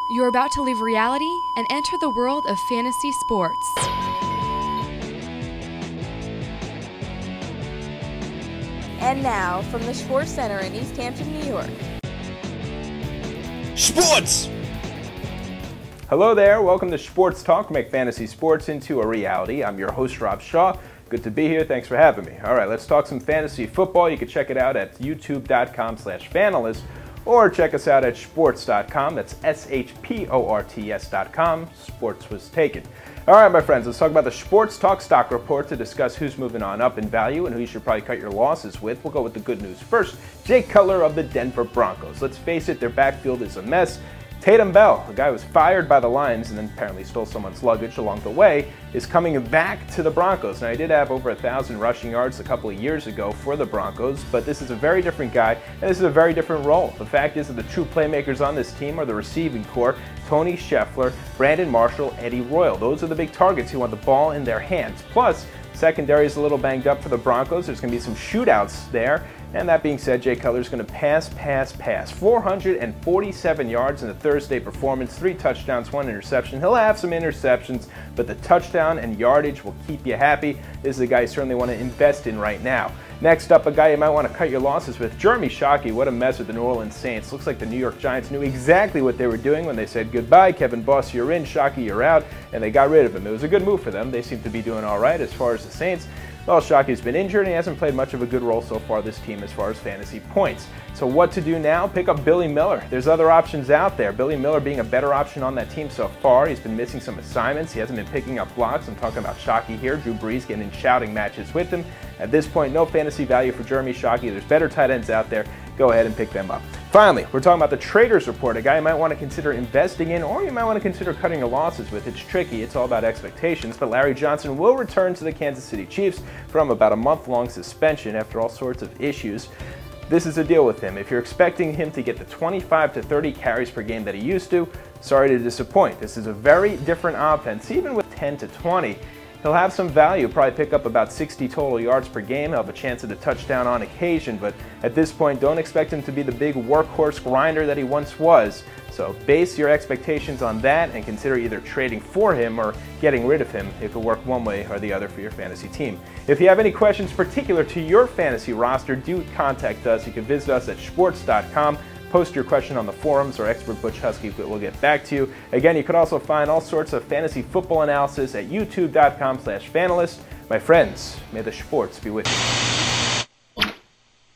You're about to leave reality and enter the world of fantasy sports. And now, from the Sports Center in East Hampton, New York. Sports! Hello there, welcome to Sports Talk, make fantasy sports into a reality. I'm your host, Rob Shaw. Good to be here, thanks for having me. All right, let's talk some fantasy football. You can check it out at youtube.com/fanalist or check us out at shports.com. That's shports.com. Sports was taken. All right, my friends, let's talk about the Sports Talk Stock Report to discuss who's moving on up in value and who you should probably cut your losses with. We'll go with the good news first. Jay Cutler of the Denver Broncos. Let's face it, their backfield is a mess. Tatum Bell, the guy who was fired by the Lions and then apparently stole someone's luggage along the way, is coming back to the Broncos. Now, he did have over 1,000 rushing yards a couple of years ago for the Broncos, but this is a very different guy, and this is a very different role. The fact is that the true playmakers on this team are the receiving core: Tony Scheffler, Brandon Marshall, Eddie Royal. Those are the big targets who want the ball in their hands. Plus, secondary is a little banged up for the Broncos. There's going to be some shootouts there. And that being said, Jay Cutler is going to pass. 447 yards in the Thursday performance, 3 touchdowns, 1 interception. He'll have some interceptions, but the touchdown and yardage will keep you happy. This is a guy you certainly want to invest in right now. Next up, a guy you might want to cut your losses with, Shockey. What a mess with the New Orleans Saints. Looks like the New York Giants knew exactly what they were doing when they said goodbye. Kevin Boss, you're in. Shockey, you're out. And they got rid of him. It was a good move for them. They seem to be doing all right as far as the Saints. Well, Shockey's been injured and he hasn't played much of a good role so far this team as far as fantasy points. So what to do now? Pick up Billy Miller. There's other options out there. Billy Miller being a better option on that team so far. He's been missing some assignments. He hasn't been picking up blocks. I'm talking about Shockey here. Drew Brees getting in shouting matches with him. At this point, no fantasy value for Shockey. There's better tight ends out there. Go ahead and pick them up. Finally, we're talking about the Traders Report, a guy you might want to consider investing in or you might want to consider cutting your losses with. It's tricky. It's all about expectations, but Larry Johnson will return to the Kansas City Chiefs from about a month-long suspension after all sorts of issues. This is the deal with him. If you're expecting him to get the 25 to 30 carries per game that he used to, sorry to disappoint. This is a very different offense. Even with 10 to 20, he'll have some value, probably pick up about 60 total yards per game. He'll have a chance at a touchdown on occasion, but at this point, don't expect him to be the big workhorse grinder that he once was. So base your expectations on that and consider either trading for him or getting rid of him. It could work one way or the other for your fantasy team. If you have any questions particular to your fantasy roster, do contact us. You can visit us at shports.com. Post your question on the forums, or expert Butch Husky will get back to you. Again, you could also find all sorts of fantasy football analysis at youtube.com/fanalist. My friends, may the sports be with you.